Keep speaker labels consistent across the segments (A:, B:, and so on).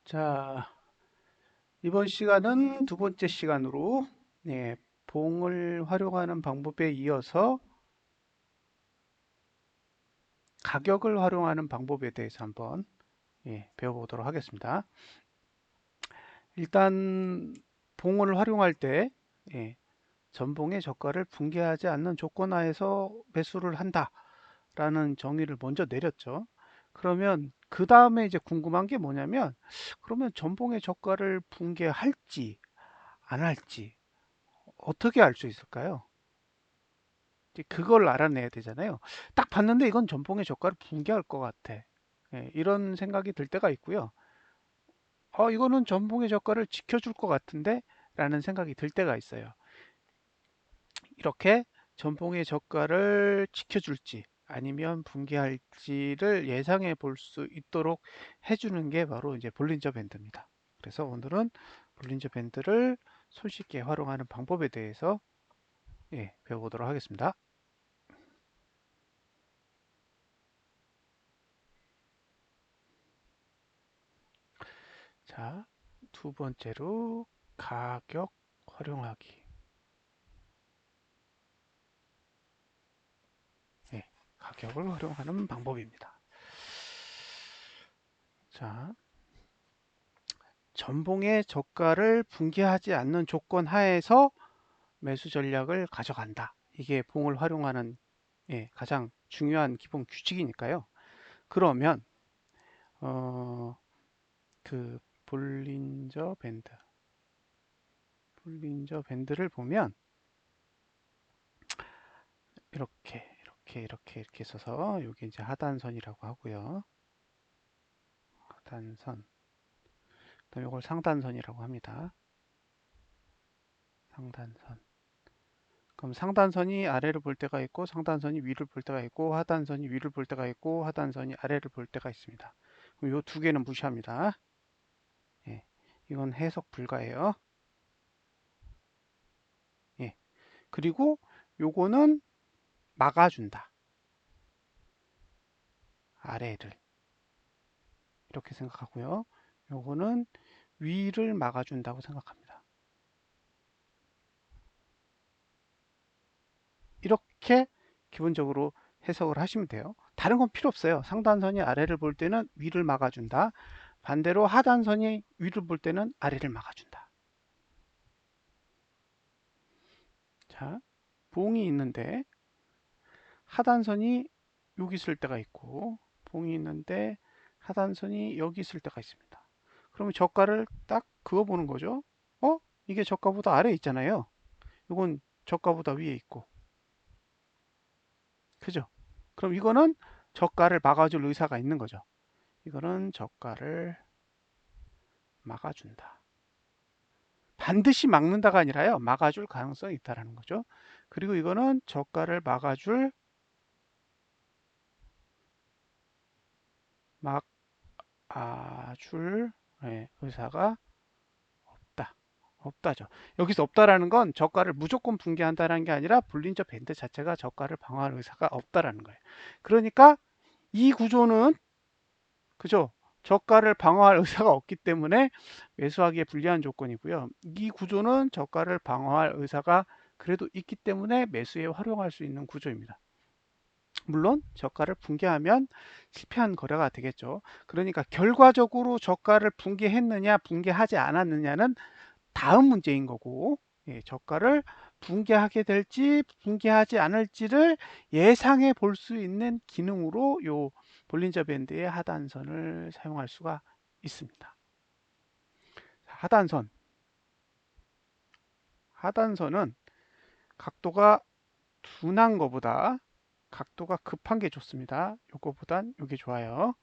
A: 자, 이번 시간은 두 번째 시간으로 봉을 활용하는 방법에 이어서 가격을 활용하는 방법에 대해서 한번 배워보도록 하겠습니다. 일단 봉을 활용할 때 전봉의 저가를 붕괴하지 않는 조건 하에서 매수를 한다라는 정의를 먼저 내렸죠. 그러면 그 다음에 이제 궁금한 게 뭐냐면, 그러면 전봉의 저가를 붕괴할지 안 할지 어떻게 알 수 있을까요? 이제 그걸 알아내야 되잖아요. 딱 봤는데 이건 전봉의 저가를 붕괴할 것 같아. 이런 생각이 들 때가 있고요. 이거는 전봉의 저가를 지켜줄 것 같은데 라는 생각이 들 때가 있어요. 이렇게 전봉의 저가를 지켜줄지 아니면 붕괴할지를 예상해 볼 수 있도록 해주는 게 바로 이제 볼린저 밴드입니다. 그래서 오늘은 볼린저 밴드를 손쉽게 활용하는 방법에 대해서 배워보도록 하겠습니다. 자, 두 번째로 가격 활용하기. 가격을 활용하는 방법입니다. 자, 전봉의 저가를 붕괴하지 않는 조건 하에서 매수 전략을 가져간다. 이게 봉을 활용하는 가장 중요한 기본 규칙이니까요. 그러면 어, 그 볼린저 밴드를 보면 이렇게 써서 여기 이제 하단선이라고 하고요. 하단선. 그다음에 이걸 상단선이라고 합니다. 상단선. 그럼 상단선이 아래를 볼 때가 있고 상단선이 위를 볼 때가 있고 하단선이 위를 볼 때가 있고 하단선이 아래를 볼 때가 있습니다. 그럼 이 두 개는 무시합니다. 예, 이건 해석 불가예요. 예, 그리고 요거는 막아준다. 아래를 이렇게 생각하고요. 요거는 위를 막아준다고 생각합니다. 이렇게 기본적으로 해석을 하시면 돼요. 다른 건 필요 없어요. 상단선이 아래를 볼 때는 위를 막아준다. 반대로 하단선이 위를 볼 때는 아래를 막아준다. 자, 봉이 있는데 하단선이 여기 있을 때가 있고 봉이 있는데 하단선이 여기 있을 때가 있습니다. 그러면 저가를 딱 그어 보는 거죠. 이게 저가보다 아래에 있잖아요. 이건 저가보다 위에 있고. 그죠? 그럼 이거는 저가를 막아줄 의사가 있는 거죠. 이거는 저가를 막아준다. 반드시 막는다가 아니라요. 막아줄 가능성이 있다는 거죠. 그리고 이거는 저가를 막아줄 의사가 없다. 없다죠. 여기서 없다라는 건 저가를 무조건 붕괴한다는 게 아니라 볼린저 밴드 자체가 저가를 방어할 의사가 없다라는 거예요. 그러니까 이 구조는 그죠? 저가를 방어할 의사가 없기 때문에 매수하기에 불리한 조건이고요. 이 구조는 저가를 방어할 의사가 그래도 있기 때문에 매수에 활용할 수 있는 구조입니다. 물론 저가를 붕괴하면 실패한 거래가 되겠죠. 그러니까 결과적으로 저가를 붕괴했느냐 붕괴하지 않았느냐는 다음 문제인 거고, 저가를 붕괴하게 될지 붕괴하지 않을지를 예상해 볼 수 있는 기능으로 요 볼린저 밴드의 하단선을 사용할 수가 있습니다. 하단선. 하단선은 각도가 둔한 것보다 각도가 급한 게 좋습니다. 요거보단 요게 좋아요.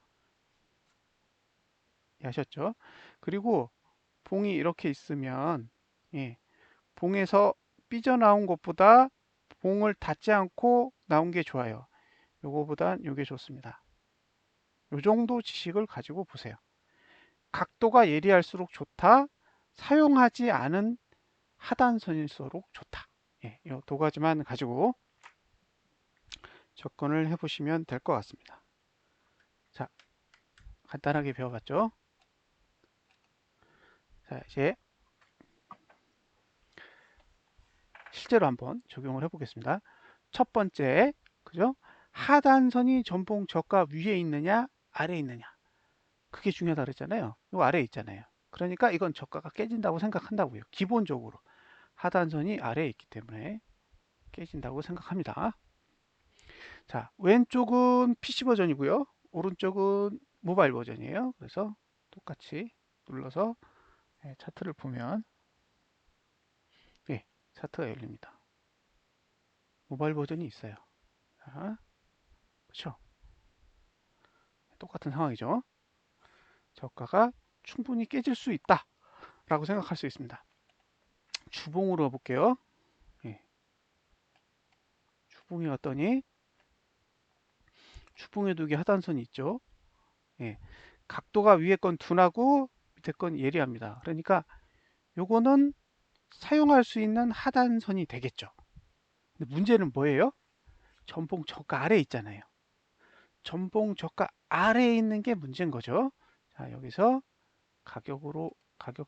A: 아셨죠? 그리고 봉이 이렇게 있으면 봉에서 삐져나온 것보다 봉을 닫지 않고 나온 게 좋아요. 요거보단 요게 좋습니다. 요 정도 지식을 가지고 보세요. 각도가 예리할수록 좋다. 사용하지 않은 하단선일수록 좋다. 요두 가지만 가지고 접근을 해보시면 될 것 같습니다. 자, 간단하게 배워봤죠? 자, 이제 실제로 한번 적용을 해보겠습니다. 첫 번째, 그죠? 하단선이 전봉 저가 위에 있느냐, 아래에 있느냐. 그게 중요하다 그랬잖아요. 요 아래에 있잖아요. 그러니까 이건 저가가 깨진다고 생각한다고요. 기본적으로. 하단선이 아래에 있기 때문에 깨진다고 생각합니다. 자, 왼쪽은 PC 버전이고요. 오른쪽은 모바일 버전이에요. 그래서 똑같이 눌러서 차트를 보면 차트가 열립니다. 모바일 버전이 있어요. 자, 그렇죠? 똑같은 상황이죠. 저가가 충분히 깨질 수 있다 라고 생각할 수 있습니다. 주봉으로 볼게요. 주봉이 왔더니 주봉에도 이게 하단선이 있죠. 각도가 위에 건 둔하고 밑에 건 예리합니다. 그러니까 요거는 사용할 수 있는 하단선이 되겠죠. 근데 문제는 뭐예요? 전봉 저가 아래에 있잖아요. 전봉 저가 아래에 있는 게 문제인 거죠. 자, 여기서 가격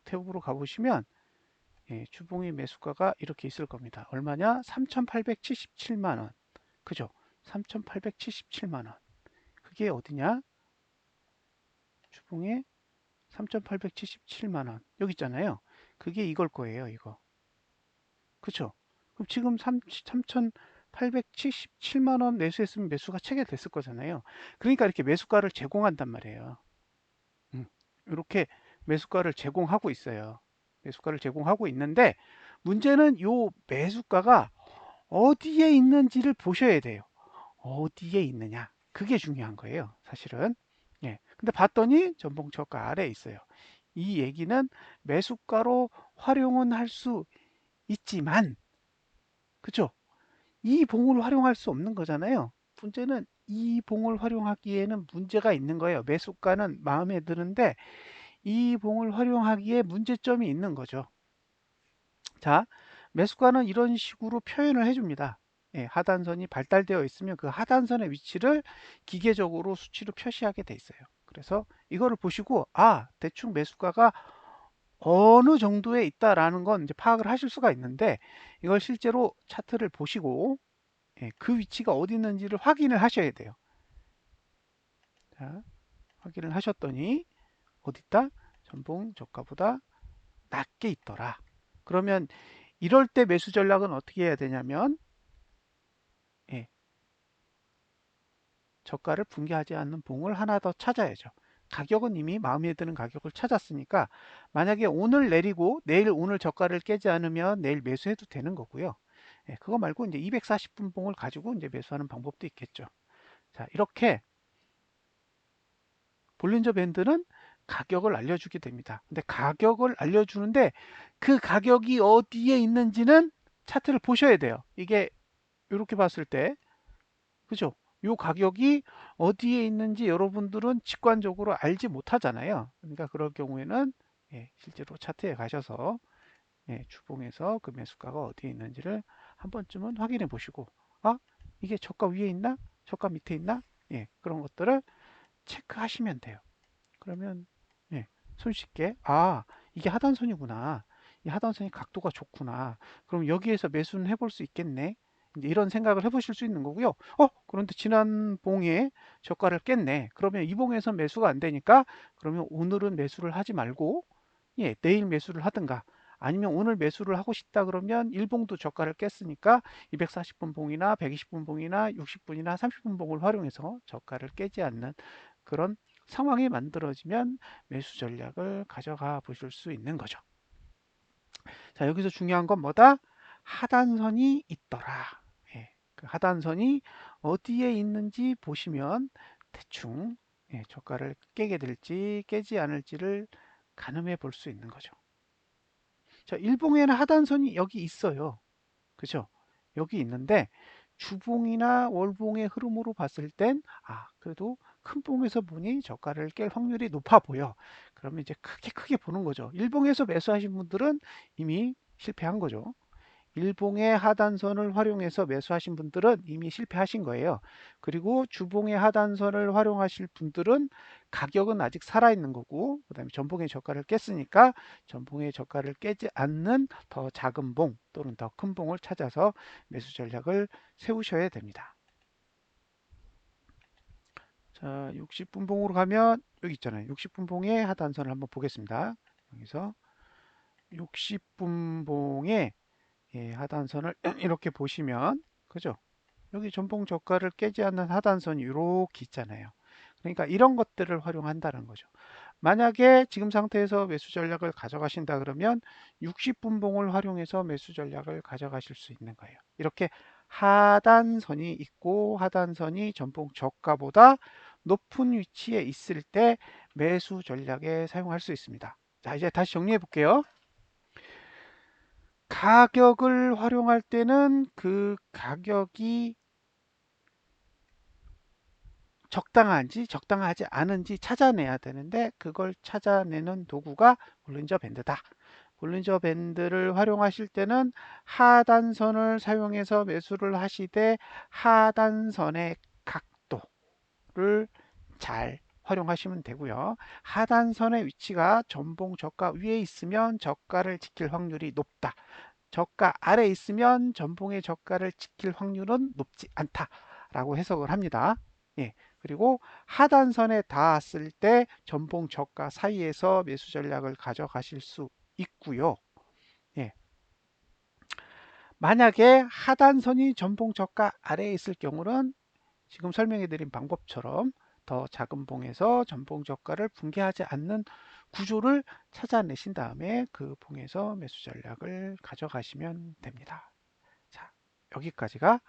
A: 탭으로 가보시면 주봉의 매수가가 이렇게 있을 겁니다. 얼마냐? 3,877만 원. 그죠? 3,877만 원. 그게 어디냐? 주봉에 3,877만 원. 여기 있잖아요. 그게 이걸 거예요, 이거. 그쵸? 그럼 지금 3,877만 원 매수했으면 매수가 체결됐을 거잖아요. 그러니까 이렇게 매수가를 제공한단 말이에요. 이렇게 매수가를 제공하고 있어요. 매수가를 제공하고 있는데 문제는 요 매수가가 어디에 있는지를 보셔야 돼요. 어디에 있느냐. 그게 중요한 거예요. 사실은. 근데 봤더니 전봉 저가 아래에 있어요. 이 얘기는 매수가로 활용은 할 수 있지만, 그쵸? 이 봉을 활용할 수 없는 거잖아요. 문제는 이 봉을 활용하기에는 문제가 있는 거예요. 매수가는 마음에 드는데 이 봉을 활용하기에 문제점이 있는 거죠. 자, 매수가는 이런 식으로 표현을 해줍니다. 하단선이 발달되어 있으면 그 하단선의 위치를 기계적으로 수치로 표시하게 돼 있어요. 그래서 이거를 보시고 대충 매수가가 어느 정도에 있다라는 건 이제 파악을 하실 수가 있는데 이걸 실제로 차트를 보시고 그 위치가 어디 있는지를 확인을 하셔야 돼요. 자, 확인을 하셨더니 어디 있다? 전봉 저가보다 낮게 있더라. 그러면 이럴 때 매수 전략은 어떻게 해야 되냐면 저가를 붕괴하지 않는 봉을 하나 더 찾아야죠. 가격은 이미 마음에 드는 가격을 찾았으니까 만약에 오늘 내리고 내일 오늘 저가를 깨지 않으면 내일 매수해도 되는 거고요. 그거 말고 이제 240분 봉을 가지고 이제 매수하는 방법도 있겠죠. 자, 이렇게 볼린저 밴드는 가격을 알려주게 됩니다. 근데 가격을 알려주는데 그 가격이 어디에 있는지는 차트를 보셔야 돼요. 이게 이렇게 봤을 때, 그죠? 요 가격이 어디에 있는지 여러분들은 직관적으로 알지 못하잖아요. 그러니까 그럴 경우에는 실제로 차트에 가셔서 주봉에서 그 매수가가 어디에 있는지를 한 번쯤은 확인해 보시고 이게 저가 위에 있나? 저가 밑에 있나? 그런 것들을 체크하시면 돼요. 그러면 손쉽게 이게 하단선이구나. 이 하단선이 각도가 좋구나. 그럼 여기에서 매수는 해볼 수 있겠네. 이제 이런 생각을 해보실 수 있는 거고요. 그런데 지난 봉에 저가를 깼네. 그러면 이 봉에서 매수가 안 되니까 그러면 오늘은 매수를 하지 말고 내일 매수를 하든가 아니면 오늘 매수를 하고 싶다 그러면 일봉도 저가를 깼으니까 240분 봉이나 120분 봉이나 60분이나 30분 봉을 활용해서 저가를 깨지 않는 그런 상황이 만들어지면 매수 전략을 가져가 보실 수 있는 거죠. 자, 여기서 중요한 건 뭐다? 하단선이 있더라. 그 하단선이 어디에 있는지 보시면 대충 저가를 깨게 될지 깨지 않을지를 가늠해 볼 수 있는 거죠. 자, 일봉에는 하단선이 여기 있어요. 그죠? 여기 있는데 주봉이나 월봉의 흐름으로 봤을 땐 그래도 큰 봉에서 보니 저가를 깰 확률이 높아 보여. 그러면 이제 크게 보는 거죠. 일봉에서 매수하신 분들은 이미 실패한 거죠. 일봉의 하단선을 활용해서 매수하신 분들은 이미 실패하신 거예요. 그리고 주봉의 하단선을 활용하실 분들은 가격은 아직 살아있는 거고, 그 다음에 전봉의 저가를 깼으니까 전봉의 저가를 깨지 않는 더 작은 봉 또는 더 큰 봉을 찾아서 매수 전략을 세우셔야 됩니다. 자, 60분 봉으로 가면 여기 있잖아요. 60분 봉의 하단선을 한번 보겠습니다. 여기서 60분 봉의 하단선을 이렇게 보시면, 그죠? 여기 전봉 저가를 깨지 않는 하단선이 이렇게 있잖아요. 그러니까 이런 것들을 활용한다는 거죠. 만약에 지금 상태에서 매수 전략을 가져가신다 그러면 60분봉을 활용해서 매수 전략을 가져가실 수 있는 거예요. 이렇게 하단선이 있고 하단선이 전봉 저가보다 높은 위치에 있을 때 매수 전략에 사용할 수 있습니다. 자, 이제 다시 정리해 볼게요. 가격을 활용할 때는 그 가격이 적당한지 적당하지 않은지 찾아내야 되는데, 그걸 찾아내는 도구가 볼린저 밴드다. 볼린저 밴드를 활용하실 때는 하단선을 사용해서 매수를 하시되 하단선의 각도를 잘 활용하시면 되고요. 하단선의 위치가 전봉 저가 위에 있으면 저가를 지킬 확률이 높다. 저가 아래 있으면 전봉의 저가를 지킬 확률은 높지 않다라고 해석을 합니다. 예. 그리고 하단선에 닿았을 때 전봉 저가 사이에서 매수 전략을 가져가실 수 있고요. 예. 만약에 하단선이 전봉 저가 아래에 있을 경우는 지금 설명해 드린 방법처럼 더 작은 봉에서 전봉 저가를 붕괴하지 않는 구조를 찾아내신 다음에 그 봉에서 매수 전략을 가져가시면 됩니다. 자, 여기까지가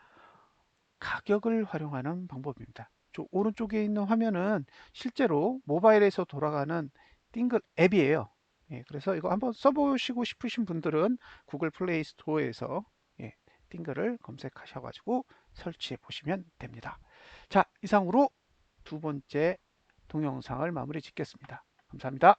A: 가격을 활용하는 방법입니다. 오른쪽에 있는 화면은 실제로 모바일에서 돌아가는 띵글 앱이에요. 예, 그래서 이거 한번 써보시고 싶으신 분들은 구글 플레이 스토어에서 띵글을 검색하셔가지고 설치해 보시면 됩니다. 자, 이상으로 두 번째 동영상을 마무리 짓겠습니다. 감사합니다.